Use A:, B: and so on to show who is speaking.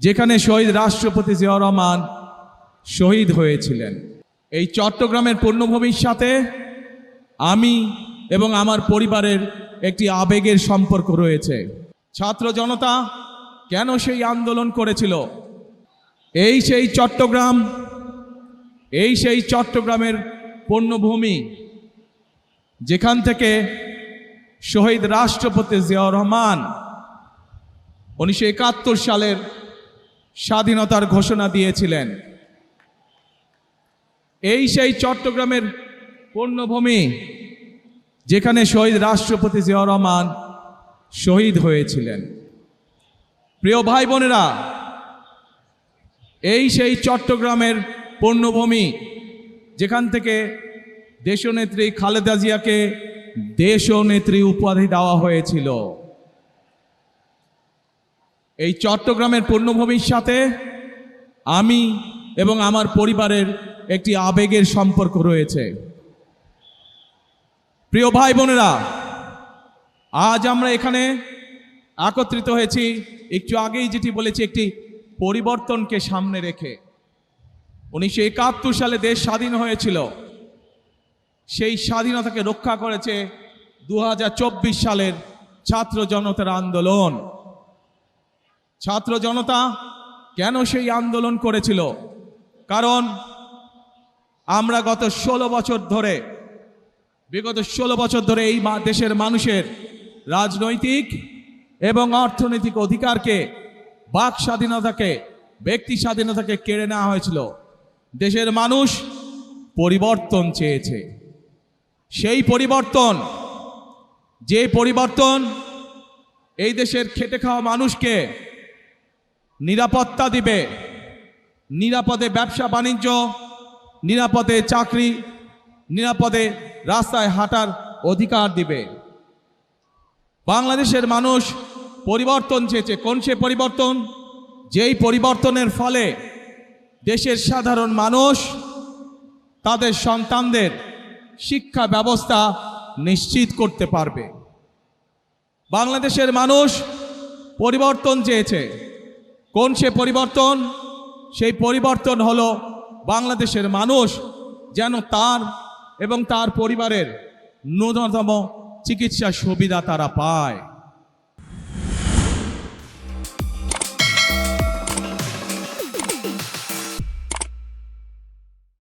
A: যেখানে শহীদ রাষ্ট্রপতি জিয়াউর রহমান শহীদ হয়েছিলেন। এই চট্টগ্রামের পূর্ণভূমির সাথে আমি এবং আমার পরিবারের একটি আবেগের সম্পর্ক রয়েছে। ছাত্র জনতা কেন সেই আন্দোলন করেছিল? এই সেই চট্টগ্রামের পূর্ণভূমি যেখান থেকে শহীদ রাষ্ট্রপতি জিয়াউর রহমান 1971 সালের স্বাধীনতার ঘোষণা দিয়েছিলেন। এই সেই চট্টগ্রামের পূর্ণভূমি যেখানে শহীদ রাষ্ট্রপতি জিয়াউর রহমান শহীদ হয়েছিলেন। প্রিয় ভাই বোনেরা, এই সেই চট্টগ্রামের পূর্ণভূমি যেখান থেকে দেশনেত্রী খালেদা জিয়াকে দেশনেত্রী উপাধি দেওয়া হয়েছিল। এই চট্টগ্রামের পূর্ণভূমির সাথে আমি এবং আমার পরিবারের একটি আবেগের সম্পর্ক রয়েছে। প্রিয় ভাই বোনেরা, আজ আমরা এখানে একত্রিত হয়েছি একটু আগেই যেটি বলেছি, একটি পরিবর্তনকে সামনে রেখে। 1971 সালে দেশ স্বাধীন হয়েছিল। সেই স্বাধীনতাকে রক্ষা করেছে 2024 সালের ছাত্র জনতার আন্দোলন। ছাত্র জনতা কেন সেই আন্দোলন করেছিল? কারণ আমরা বিগত 16 বছর ধরে এই দেশের মানুষের রাজনৈতিক এবং অর্থনৈতিক অধিকারকে, বাক স্বাধীনতাকে, ব্যক্তি স্বাধীনতাকে কেড়ে নেওয়া হয়েছিল। দেশের মানুষ পরিবর্তন চেয়েছে। সেই পরিবর্তন, যে পরিবর্তন এই দেশের খেটে খাওয়া মানুষকে নিরাপত্তা দিবে, নিরাপদে ব্যবসা বাণিজ্য, নিরাপদে চাকরি, নিরাপদে রাস্তায় হাঁটার অধিকার দিবে। বাংলাদেশের মানুষ পরিবর্তন চেয়েছে। কোন সে পরিবর্তন? যেই পরিবর্তনের ফলে দেশের সাধারণ মানুষ তাদের সন্তানদের শিক্ষা ব্যবস্থা নিশ্চিত করতে পারবে। বাংলাদেশের মানুষ পরিবর্তন চেয়েছে। কোন সে পরিবর্তন? সেই পরিবর্তন হলো বাংলাদেশের মানুষ যেন তার এবং তার পরিবারের ন্যূনতম চিকিৎসা সুবিধা তারা পায়।